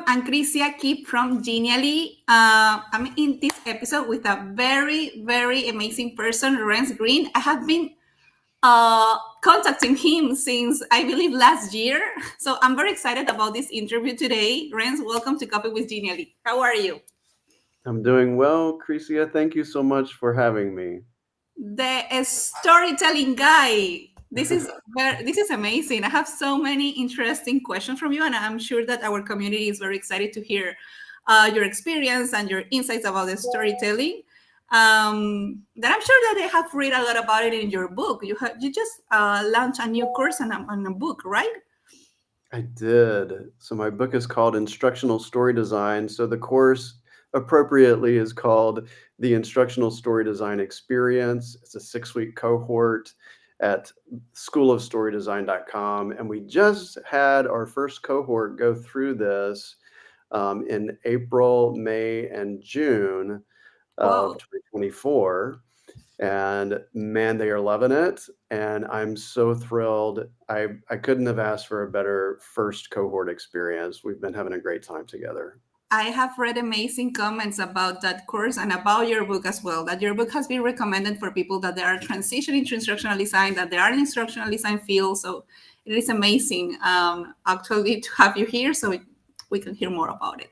I'm Crisia Kip from Genially. I'm in this episode with a very, very amazing person, Rance Greene. I have been contacting him since I believe last year. So I'm very excited about this interview today. Rance, welcome to Coffee with Genially. How are you? I'm doing well, Crisia. Thank you so much for having me. The storytelling guy. This is amazing. I have so many interesting questions from you, and I'm sure that our community is very excited to hear your experience and your insights about the storytelling. That I'm sure that they have read a lot about it in your book. You just launched a new course on a book, right? I did. So my book is called Instructional Story Design. So the course appropriately is called the Instructional Story Design Experience. It's a 6-week cohort at schoolofstorydesign.com. And we just had our first cohort go through this in April, May, and June of Wow. 2024. And man, they are loving it. And I'm so thrilled. I couldn't have asked for a better first cohort experience. We've been having a great time together. I have read amazing comments about that course and about your book as well. That your book has been recommended for people that they are transitioning to instructional design, that they are in instructional design field. So it is amazing, actually, to have you here so we can hear more about it.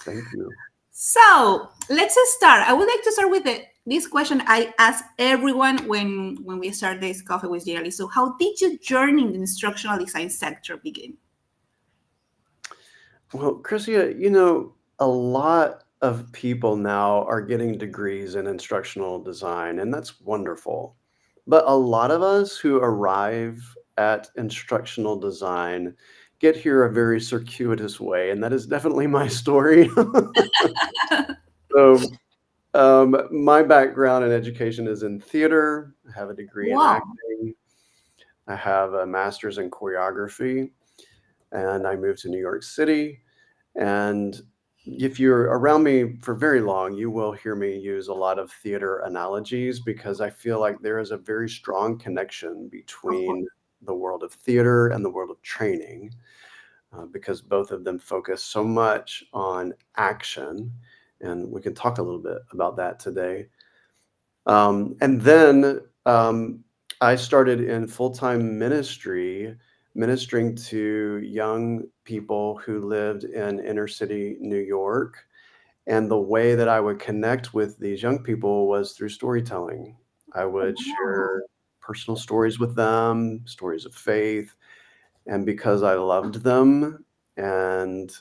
Thank you. So let's start. I would like to start with this question I ask everyone when we start this coffee with Genially. So how did your journey in the instructional design sector begin? Well, Chrisia, a lot of people now are getting degrees in instructional design, and that's wonderful. But a lot of us who arrive at instructional design get here a very circuitous way, and that is definitely my story. So, my background in education is in theater. I have a degree in Wow. acting. I have a master's in choreography, and I moved to New York City. And if you're around me for very long, you will hear me use a lot of theater analogies because I feel like there is a very strong connection Of course. between the world of theater and the world of training, because both of them focus so much on action. And we can talk a little bit about that today. And then I started in full-time ministry, ministering to young people who lived in inner city New York. And the way that I would connect with these young people was through storytelling. I would Wow. share personal stories with them, stories of faith. And because I loved them and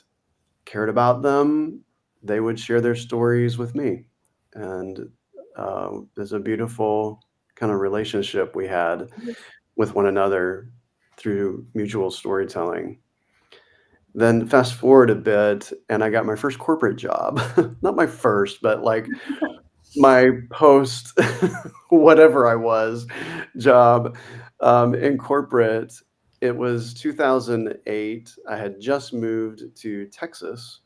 cared about them, they would share their stories with me. And there's a beautiful kind of relationship we had with one another through mutual storytelling. Then fast forward a bit, and I got my first corporate job. Not my first, but like my post, whatever I was, job in corporate. It was 2008. I had just moved to Texas,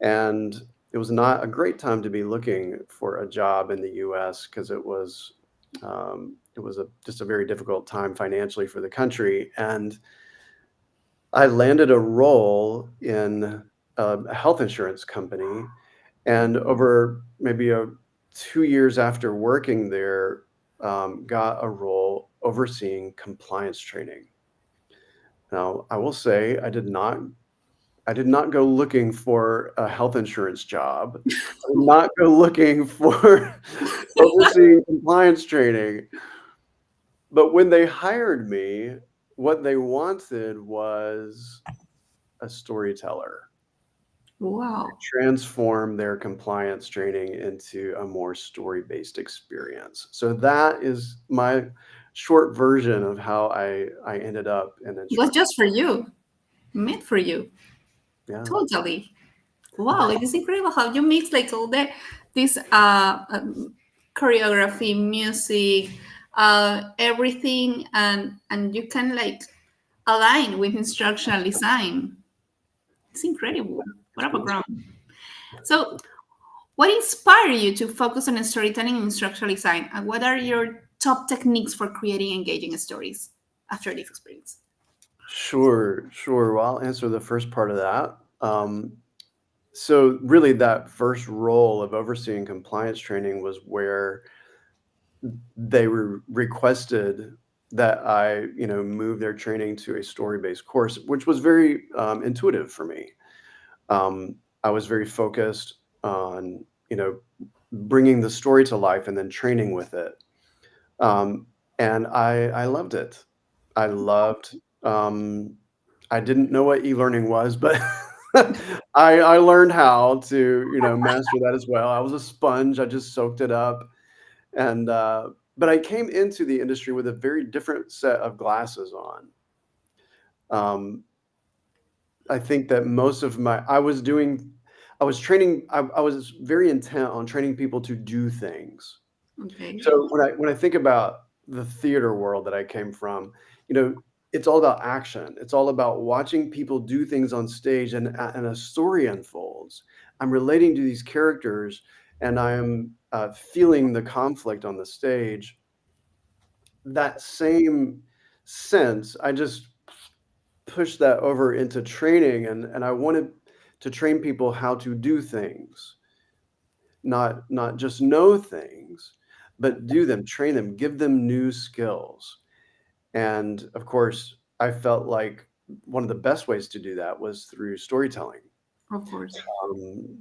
and it was not a great time to be looking for a job in the U.S. because just a very difficult time financially for the country. And I landed a role in a health insurance company, and over maybe 2 years after working there, got a role overseeing compliance training. Now, I will say I did not go looking for a health insurance job. I did not go looking for overseeing compliance training. But when they hired me, what they wanted was a storyteller, Wow. transform their compliance training into a more story-based experience. So that is my short version of how I ended up in It was instruction. just for you, meant for you. Yeah. Totally. Wow, it is incredible how you mix like all this choreography, music, everything, and you can like align with instructional design. It's incredible. What a Thank you. background. So, what inspired you to focus on storytelling and instructional design? And what are your top techniques for creating engaging stories after this experience? Sure, sure. Well, I'll answer the first part of that. So really that first role of overseeing compliance training was where they requested that I, move their training to a story-based course, which was very intuitive for me. I was very focused on, bringing the story to life and then training with it. Um, and I loved it. I loved, um, I didn't know what e-learning was, but I learned how to, master that as well. I was a sponge. I just soaked it up. And, but I came into the industry with a very different set of glasses on. Um, I think that most of my I was training I was very intent on training people to do things. Okay. So when I think about the theater world that I came from, you know, it's all about action. It's all about watching people do things on stage and a story unfolds. I'm relating to these characters and I am feeling the conflict on the stage. That same sense, I just push that over into training and I wanted to train people how to do things, not just know things, but do them, train them, give them new skills. And of course, I felt like one of the best ways to do that was through storytelling. Of course.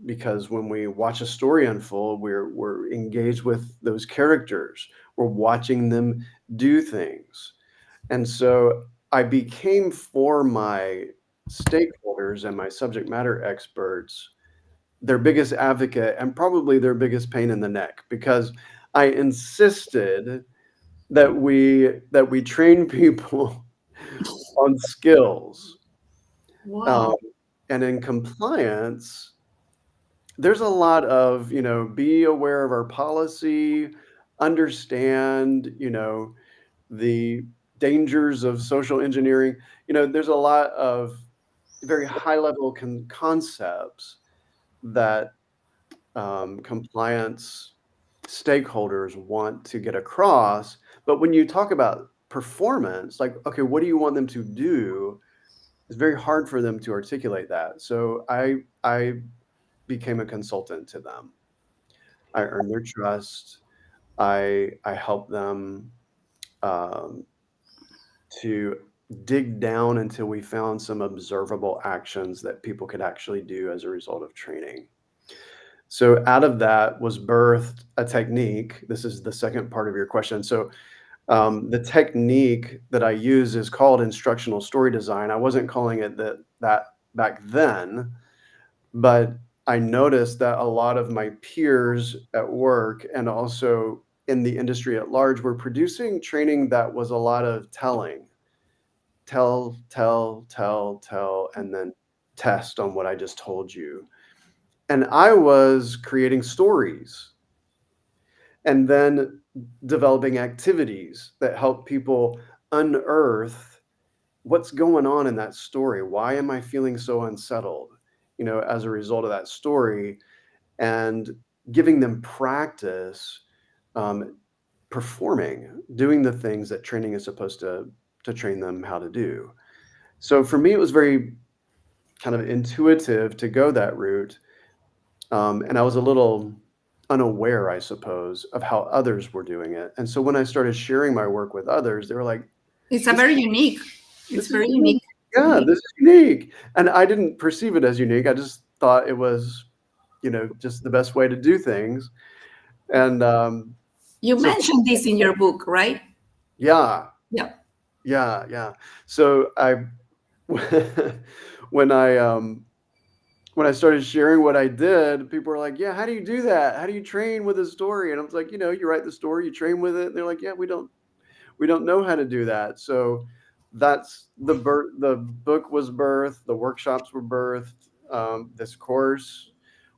Because when we watch a story unfold, we're engaged with those characters. We're watching them do things. And so I became for my stakeholders and my subject matter experts their biggest advocate and probably their biggest pain in the neck because I insisted that we train people on skills. Um, Wow. and in compliance, there's a lot of, be aware of our policy, understand, the dangers of social engineering. There's a lot of very high level concepts that compliance stakeholders want to get across. But when you talk about performance, like, okay, what do you want them to do? It's very hard for them to articulate that. So I became a consultant to them. I earned their trust. I helped them um, to dig down until we found some observable actions that people could actually do as a result of training. So out of that was birthed a technique. This is the second part of your question. So the technique that I use is called instructional story design. I wasn't calling it that back then, but I noticed that a lot of my peers at work and also in the industry at large were producing training that was a lot of telling. Tell, and then test on what I just told you. And I was creating stories and then developing activities that help people unearth what's going on in that story. Why am I feeling so unsettled, as a result of that story? And giving them practice um, performing, doing the things that training is supposed to train them how to do. So for me, it was very kind of intuitive to go that route. And I was a little unaware, I suppose, of how others were doing it. And so when I started sharing my work with others, they were like, It's a this, very unique. It's this is very unique. unique. Yeah, Unique. this is unique. And I didn't perceive it as unique. I just thought it was, just the best way to do things. And You so, mentioned this in your book, right? yeah, Yeah. yeah. So when I, when I started sharing what I did, people were like, "Yeah, how do you do that? How do you train with a story?" And I was like, you write the story, you train with it. And they're like, "Yeah, we don't know how to do that." So that's the book was birthed, the workshops were birthed, this course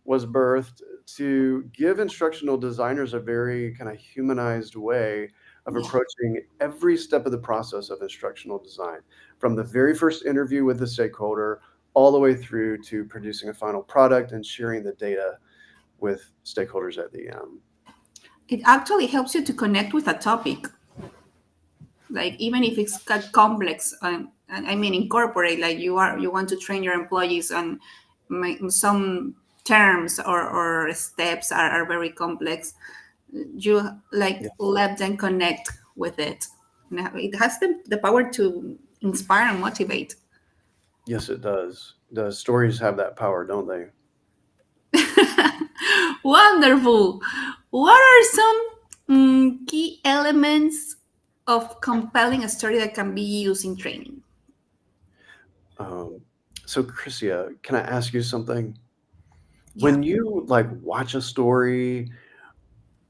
was birthed to give instructional designers a very kind of humanized way of Yeah. approaching every step of the process of instructional design, from the very first interview with the stakeholder all the way through to producing a final product and sharing the data with stakeholders at the end. It actually helps you to connect with a topic, like even if it's complex. And I mean, incorporate like you want to train your employees on some terms or steps are very complex, you like Yeah. let them connect with it. Now, it has the power to inspire and motivate. Yes, it does. The stories have that power, don't they? Wonderful. What are some key elements of compelling a story that can be used in training? Um, so, Chrissia, can I ask you something? Yeah, When you like watch a story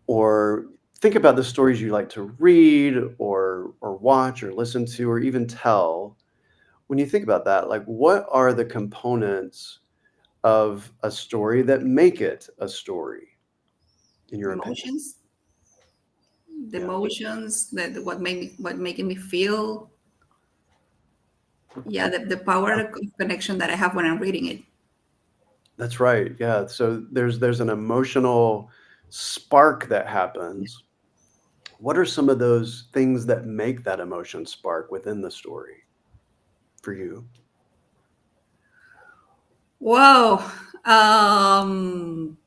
or think about the stories you like to read or watch or listen to or even tell, when you think about that, like what are the components of a story that make it a story, in your opinion? emotions, the Yeah, emotions, what making me feel. Yeah, the power of connection that I have when I'm reading it. that's right. Yeah. So there's an emotional spark that happens. What are some of those things that make that emotion spark within the story for you? Whoa. Um,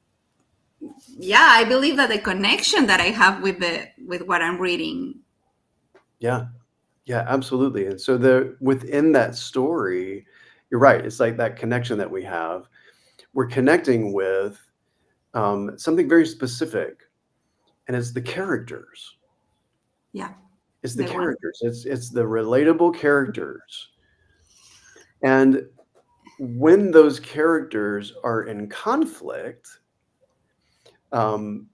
yeah, I believe that the connection that I have with what I'm reading. Yeah. Yeah, absolutely. And so the within that story, you're right. It's like that connection that we have. We're connecting with something very specific, and it's the characters. Yeah, It's the the one. characters. It's the relatable characters. And when those characters are in conflict, um,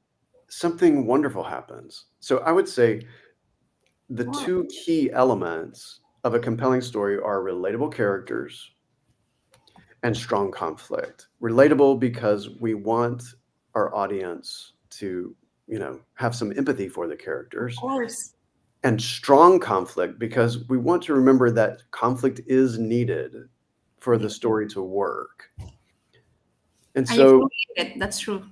something wonderful happens. So I would say the Wow. two key elements of a compelling story are relatable characters and strong conflict. Relatable because we want our audience to, have some empathy for the Of characters, course. and strong conflict because we want to remember that conflict is needed for the Yeah. story to work. And And you so feel it. That's true.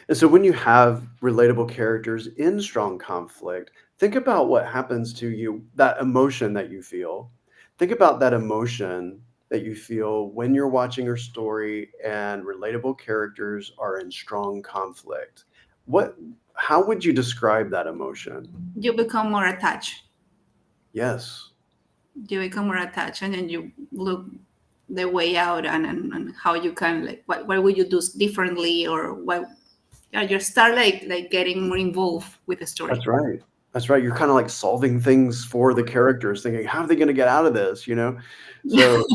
and so when you have relatable characters in strong conflict, think about what happens to you, that emotion that you feel. Think about that emotion that you feel when you're watching your story and relatable characters are in strong conflict. What how would you describe that emotion? You become more attached. Yes, You become more attached, and then you look the way out, and how you can like what would you do differently, or what. Yeah, you start like getting more involved with the story. that's right. That's right. You're kind of like solving things for the characters, thinking, how are they going to get out of this? So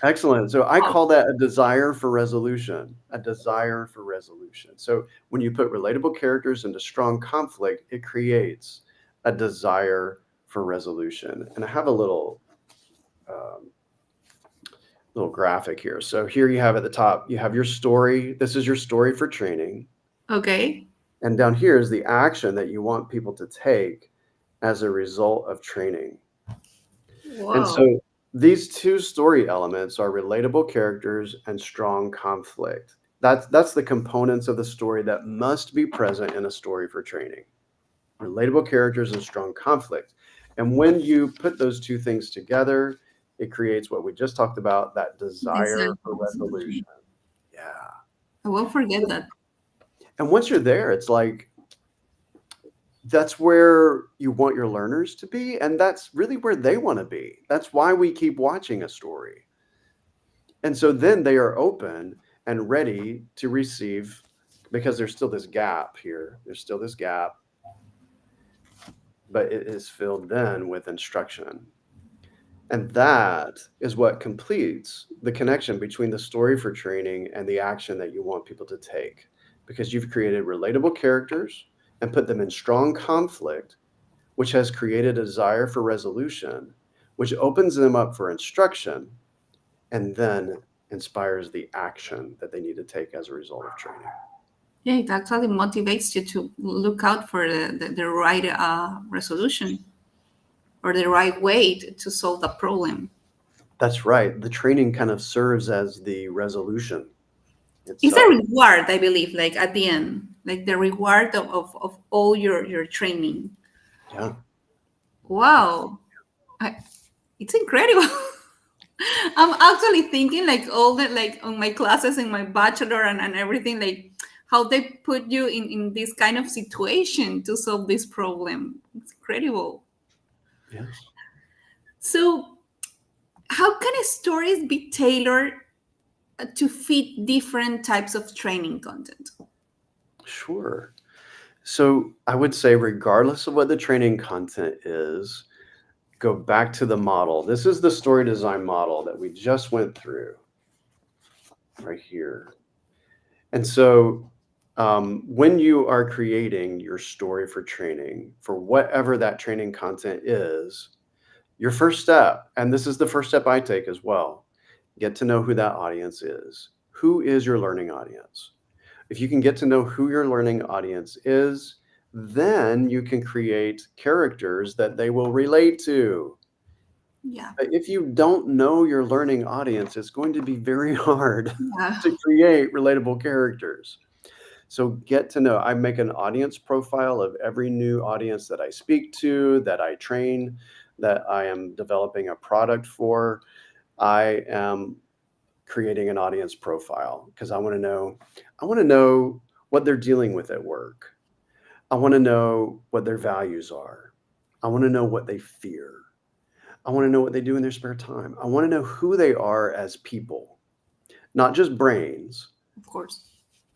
excellent. So I call that a desire for resolution, a desire for resolution. So when you put relatable characters into strong conflict, it creates a desire for resolution. And I have a um, little graphic here. So here you have at the top, you have your story. This is your story for training. Okay. And down here is the action that you want people to take as a result of training. And Wow. so these two story elements are relatable characters and strong conflict. That's the components of the story that must be present in a story for training. Relatable characters and strong conflict. And when you put those two things together, it creates what we just talked about, that desire Desire for for resolution. resolution. Yeah. I won't forget that. And once you're there, it's like that's where you want your learners to be. And that's really where they want to be. That's why we keep watching a story. And so then they are open and ready to receive, because there's still this gap here. There's still this gap, but it is filled then with instruction. And that is what completes the connection between the story for training and the action that you want people to take, because you've created relatable characters and put them in strong conflict, which has created a desire for resolution, which opens them up for instruction and then inspires the action that they need to take as a result of training. Yeah, it actually motivates you to look out for the right resolution, or the right way to solve the problem. That's right. The training kind of serves as the resolution It's a itself. reward, I believe, like at the end, like the reward of all your training. Yeah. Wow. I, it's incredible. I'm actually thinking like all the like on my classes in my bachelor and everything, like how they put you in this kind of situation to solve this problem. It's incredible. Yes. So how can stories be tailored to fit different types of training content? Sure. So I would say, regardless of what the training content is, go back to the model. This is the story design model that we just went through right here. And so when you are creating your story for training, for whatever that training content is, your first step, and this is the first step I take as well, get to know who that audience is. Who is your learning audience? If you can get to know who your learning audience is, then you can create characters that they will relate to. Yeah. If you don't know your learning audience, it's going to be very hard Yeah. to create relatable characters. So get to know. I make an audience profile of every new audience that I speak to, that I train, that I am developing a product for. I am creating an audience profile because I want to know what they're dealing with at work. I want to know what their values are. I want to know what they fear. I want to know what they do in their spare time. I want to know who they are as people, not just brains, Of course.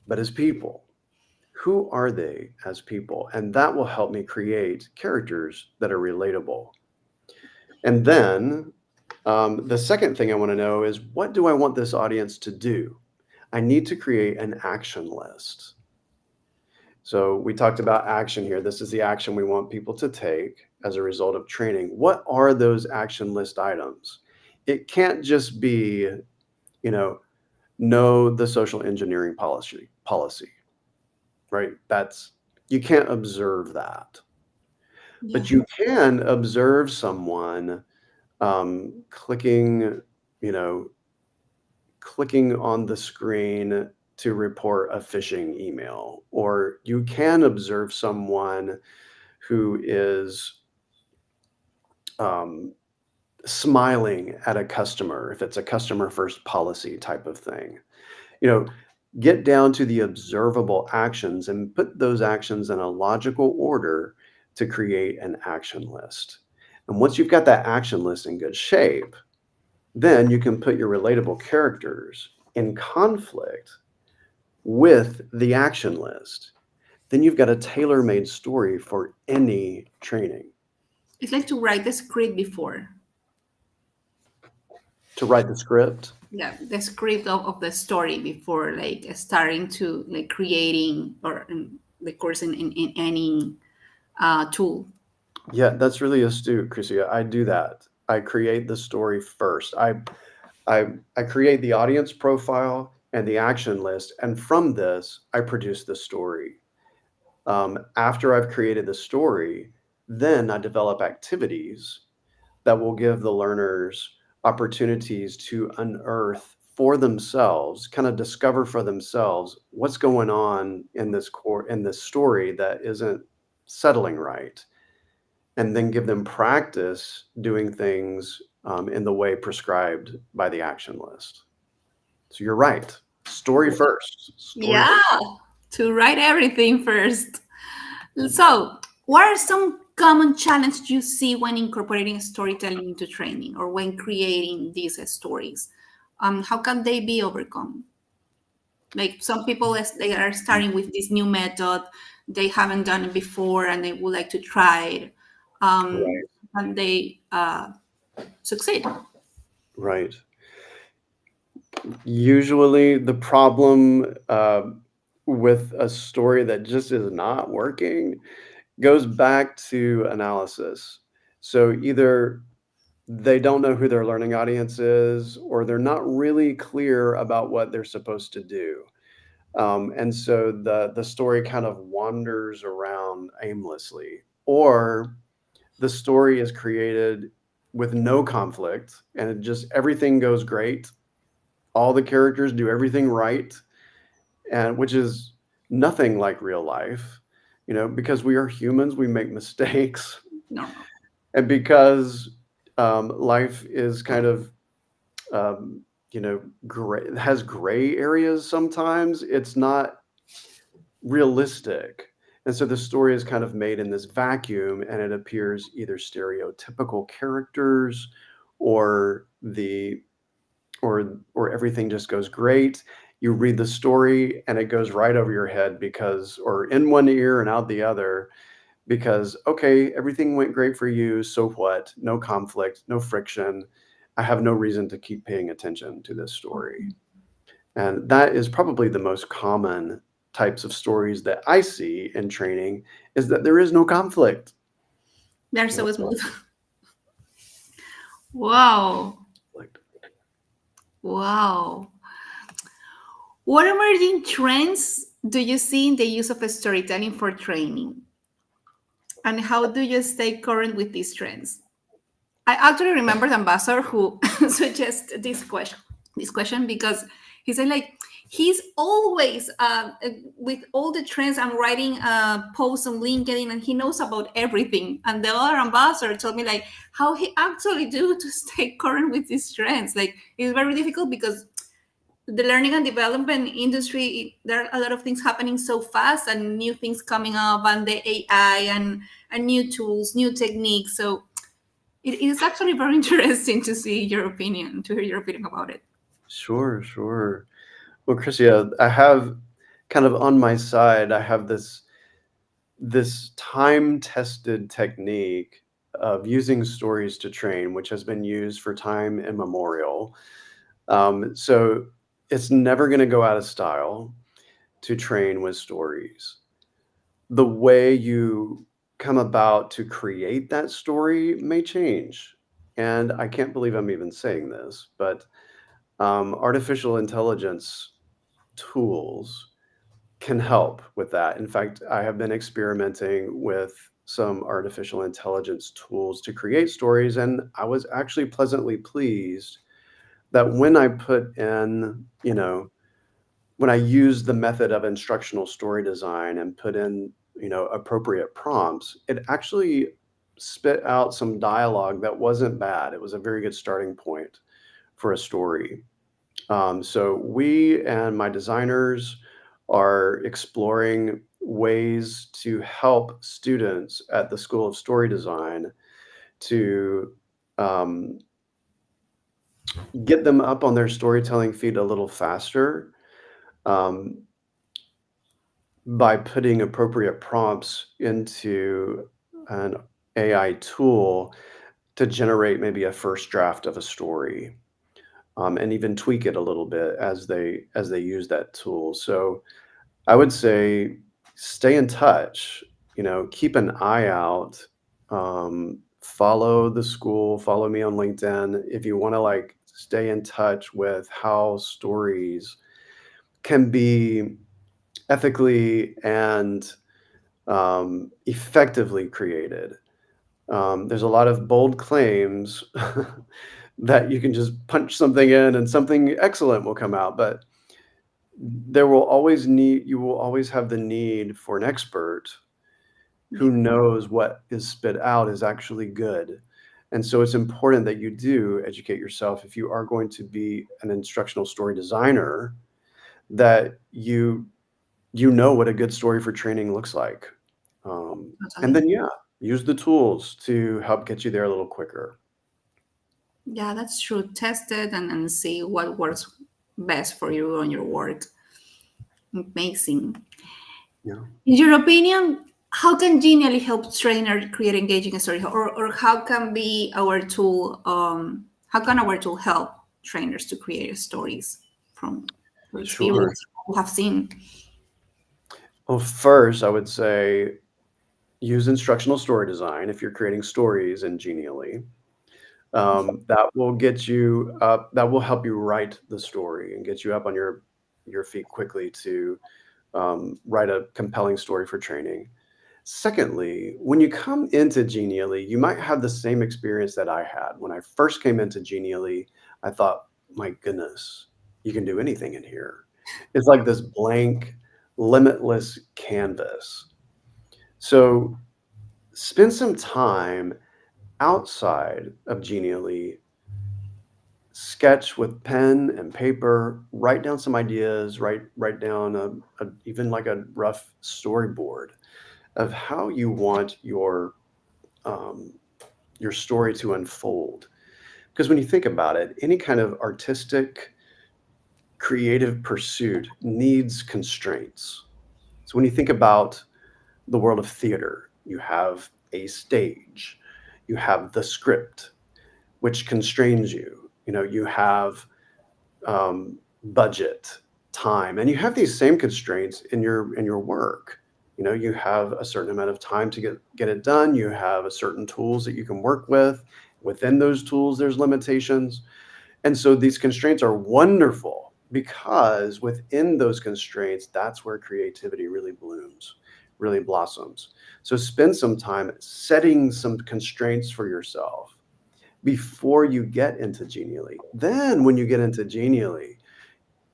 but as people. Who are they as people? And that will help me create characters that are relatable. And then the second thing I want to know is, what do I want this audience to do? I need to create an action list. So we talked about action here. This is the action we want people to take as a result of training. What are those action list items? It can't just be, you know the social engineering policy, right? You can't observe that. Yeah. But you can observe someone clicking, you know, clicking on the screen to report a phishing email, or you can observe someone who is um, smiling at a customer if it's a customer first policy type of thing. You know, get down to the observable actions and put those actions in a logical order to create an action list. And once you've got that action list in good shape, then you can put your relatable characters in conflict with the action list. Then you've got a tailor made story for any training. It's like to write the script before. To write the script, Yeah, the script of the story before like starting to like creating or the course in any tool. yeah, that's really astute, Chrissy. I do that. I create the story first. I create the audience profile and the action list, and from this, I produce the story. After I've created the story, then I develop activities that will give the learners opportunities to unearth for themselves, kind of discover for themselves what's going on in this story that isn't settling right, and then give them practice doing things in the way prescribed by the action list. So you're right. Story first. Story Yeah, first. to write everything first. So, what are some common challenges you see when incorporating storytelling into training or when creating these stories? How can they be overcome? Like some people, as they are starting with this new method, they haven't done it before and they would like to try it, Right. and they succeed. Right. Usually, the problem with a story that just is not working goes back to analysis. So either they don't know who their learning audience is, or they're not really clear about what they're supposed to do. And so the story kind of wanders around aimlessly, or the story is created with no conflict, and it just everything goes great. All the characters do everything right, and which is nothing like real life, because we are humans, we make mistakes, Normal. and because life is kind of um, gray, it has gray areas sometimes. It's not realistic. And so the story is kind of made in this vacuum, and it appears either stereotypical characters or the or everything just goes great. You read the story and it goes right over your head because or in one ear and out the other because okay, everything went great for you, so what? No conflict, no friction. I have no reason to keep paying attention to this story. And that is probably the most common types of stories that I see in training is that there is no conflict. They're No so smooth. Wow. conflict. Wow. What emerging trends do you see in the use of storytelling for training? And how do you stay current with these trends? I actually remember the ambassador who suggested this question because he said like he's always with all the trends. I'm writing posts on LinkedIn and he knows about everything. And the other ambassador told me like how he actually do to stay current with these trends. Like it's very difficult because the learning and development industry, there are a lot of things happening so fast and new things coming up and the AI and new tools, new techniques. So it is actually very interesting to see your opinion, to hear your opinion about it. Sure, sure. Well, Chrisia, I have kind of on my side, I have this time-tested technique of using stories to train, which has been used for time immemorial. So it's never going to go out of style to train with stories. The way you come about to create that story may change. And I can't believe I'm even saying this, but artificial intelligence tools can help with that. In fact, I have been experimenting with some artificial intelligence tools to create stories, and I was actually pleasantly pleased that when I put in, when I used the method of instructional story design and put in, appropriate prompts, it actually spit out some dialogue that wasn't bad. It was a very good starting point for a story. So we and my designers are exploring ways to help students at the School of Story Design to um, get them up on their storytelling feet a little faster um, by putting appropriate prompts into an AI tool to generate maybe a first draft of a story, and even tweak it a little bit as they use that tool. So I would say stay in touch, keep an eye out, follow the school, follow me on LinkedIn if you want to like stay in touch with how stories can be ethically and effectively created. There's a lot of bold claims that you can just punch something in and something excellent will come out, but you will always have the need for an expert Yeah, who knows what is spit out is actually good. And so it's important that you do educate yourself if you are going to be an instructional story designer, that you know what a good story for training looks like. And totally. then yeah, use the tools to help get you there a little quicker. Yeah, that's true. Test it and see what works best for you on your work. Amazing. Yeah. In your opinion, how can Genially help trainer create engaging stories, or how can be our tool? How can our tool help trainers to create stories from your Sure. experience you have seen? Well, first, I would say use instructional story design if you're creating stories in Genially. That will get you up. That will help you write the story and get you up on your feet quickly to write a compelling story for training. Secondly, when you come into Genially, you might have the same experience that I had. When I first came into Genially, I thought, my goodness, you can do anything in here. It's like this blank, limitless canvas. So spend some time outside of Genially sketch with pen and paper, write down some ideas, write down even like a rough storyboard of how you want um, your story to unfold. Because when you think about it, any kind of artistic, creative pursuit needs constraints. So when you think about the world of theater, you have a stage, you have the script, which constrains you. You know, you have budget, time, and you have these same constraints in your work. You know, you have a certain amount of time to get it done. You have a certain tools that you can work with. Within those tools, there's limitations. And so these constraints are wonderful because within those constraints, that's where creativity really blooms, really blossoms. So spend some time setting some constraints for yourself before you get into Genially. Then when you get into Genially,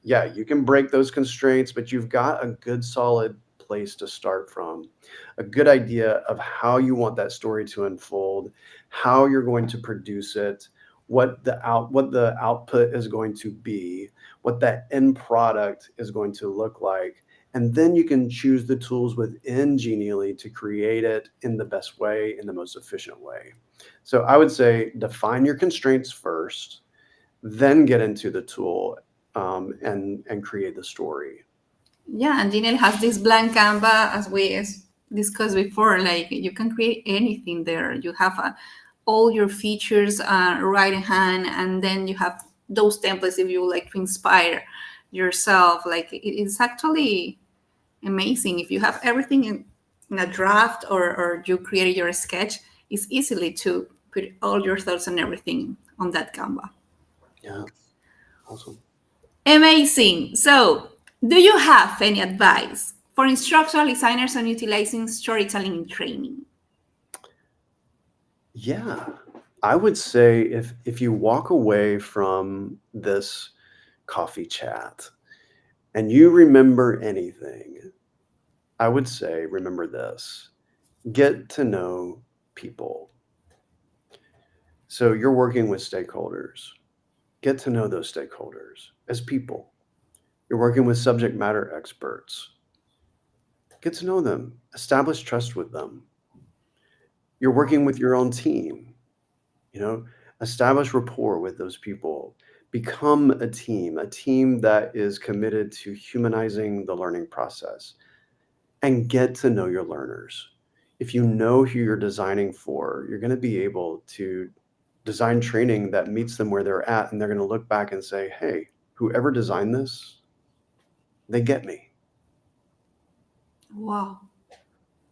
yeah, you can break those constraints, but you've got a good solid place to start from, a good idea of how you want that story to unfold, how you're going to produce it, what the output is going to be, what that end product is going to look like. And then you can choose the tools within Genially to create it in the best way, in the most efficient way. So I would say define your constraints first, then get into the tool and create the story. Yeah, and Genial has this blank Canva, as discussed before. Like you can create anything there. You have all your features right in hand, and then you have those templates if you would like to inspire yourself. Like it is actually amazing. If you have everything in a draft, or you created your sketch, it's easily to put all your thoughts and everything on that Canva. Yeah, awesome. Amazing. So, do you have any advice for instructional designers on utilizing storytelling in training? Yeah, I would say if you walk away from this coffee chat and you remember anything, I would say remember this: get to know people. So you're working with stakeholders. Get to know those stakeholders as people. You're working with subject matter experts. Get to know them. Establish trust with them. You're working with your own team. You know, establish rapport with those people. Become a team that is committed to humanizing the learning process, and get to know your learners. If you know who you're designing for, you're going to be able to design training that meets them where they're at, and they're going to look back and say, hey, whoever designed this, they get me. Wow,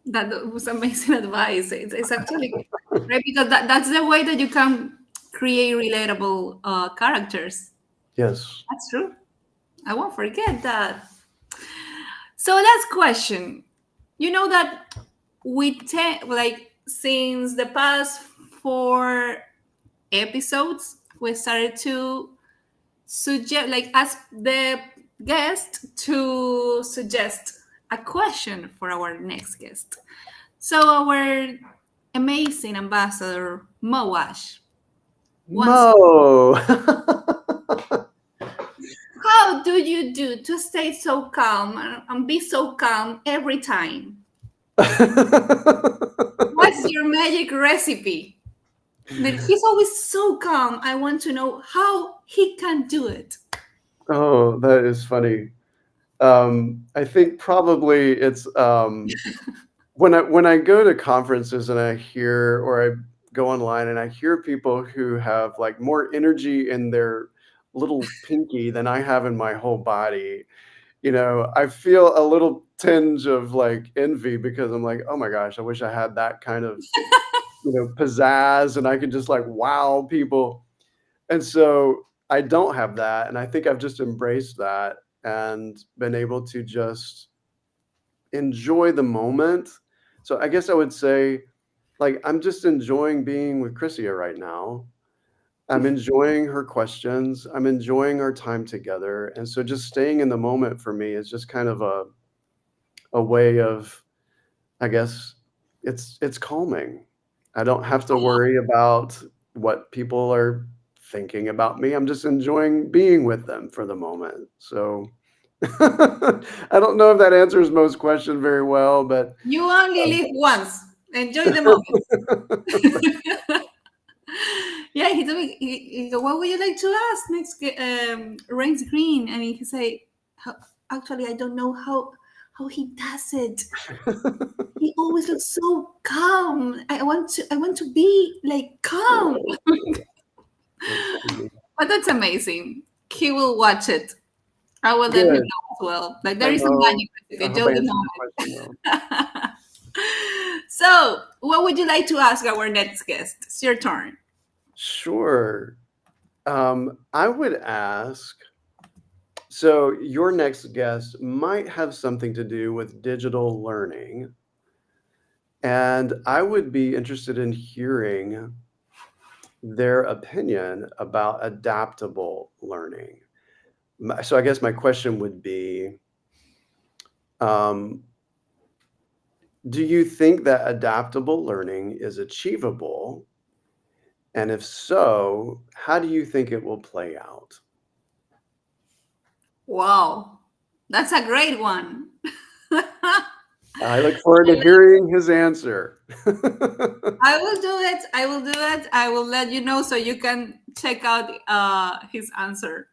that was amazing advice. It's actually right, because that's the way that you can create relatable characters. Yes. That's true. I won't forget that. So, last question. You know that like since the past 4 episodes, we started to suggest, like, ask the guest to suggest a question for our next guest. So our amazing ambassador Moash wants, Mo. how do you do to stay so calm and be so calm every time? What's your magic recipe? That he's always so calm. I want to know how he can do it. Oh, that is funny. I think probably it's when I go to conferences and I hear, or I go online and I hear people who have like more energy in their little pinky than I have in my whole body. You know, I feel a little tinge of like envy because I'm like, oh my gosh, I wish I had that kind of, pizzazz and I could just like wow people. And so I don't have that. And I think I've just embraced that and been able to just enjoy the moment. So I guess I would say, like, I'm just enjoying being with Chrissia right now. I'm enjoying her questions. I'm enjoying our time together. And so just staying in the moment for me is just kind of a way of, I guess, it's calming. I don't have to worry about what people are thinking about me. I'm just enjoying being with them for the moment. So I don't know if that answers most question very well, but You only um, live once. Enjoy the moment. Yeah, he told me, he go, what would you like to ask next, Rance Greene? And he say, actually, I don't know how he does it. He always looks so calm. I want to be like calm. oh, that's sweet. But that's amazing. He will watch it. I will let him know Good. as well. Like there I is a know. magic. I hope Enjoy I the answered your question well. moment. So, what would you like to ask our next guest? It's your turn. Sure. I would ask, so your next guest might have something to do with digital learning, and I would be interested in hearing their opinion about adaptable learning. So I guess my question would be, um, do you think that adaptable learning is achievable? And if so, how do you think it will play out? Wow, that's a great one. I look forward to hearing his answer. I will do it. I will do it. I will let you know so you can check out his answer.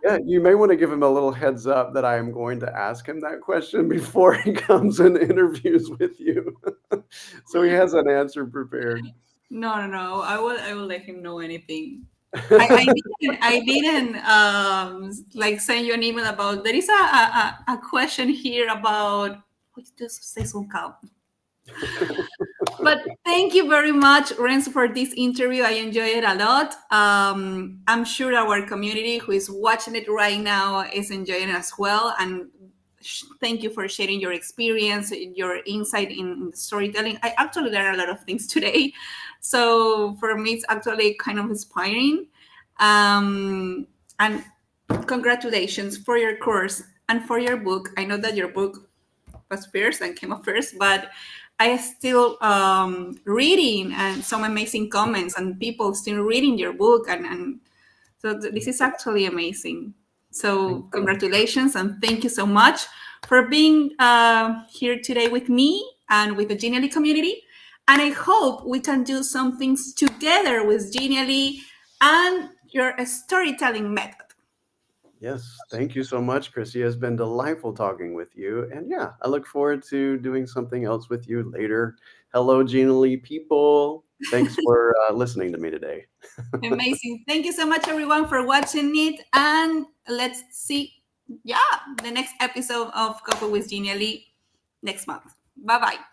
Yeah, you may want to give him a little heads up that I am going to ask him that question before he comes and interviews with you. So he has an answer prepared. No, no, no. I will let him know anything. I didn't like send you an email about there is a question here about what does say some count. But thank you very much, Renzo, for this interview. I enjoyed it a lot. I'm sure our community who is watching it right now is enjoying it as well. And thank you for sharing your experience, your insight in storytelling. I actually learned a lot of things today. So for me, it's actually kind of inspiring. And congratulations for your course and for your book. I know that your book was first and came up first, but I still reading and some amazing comments and people still reading your book, and so this is actually amazing. Thank So you. congratulations and thank you so much for being here today with me and with the Genially community. And I hope we can do some things together with Genially and your storytelling method. Yes, thank you so much, Chrissy. It's been delightful talking with you. And yeah, I look forward to doing something else with you later. Hello, Genially people. Thanks for listening to me today. Amazing. Thank you so much, everyone, for watching it. And let's see, yeah, the next episode of Coffee with Genially next month. Bye bye.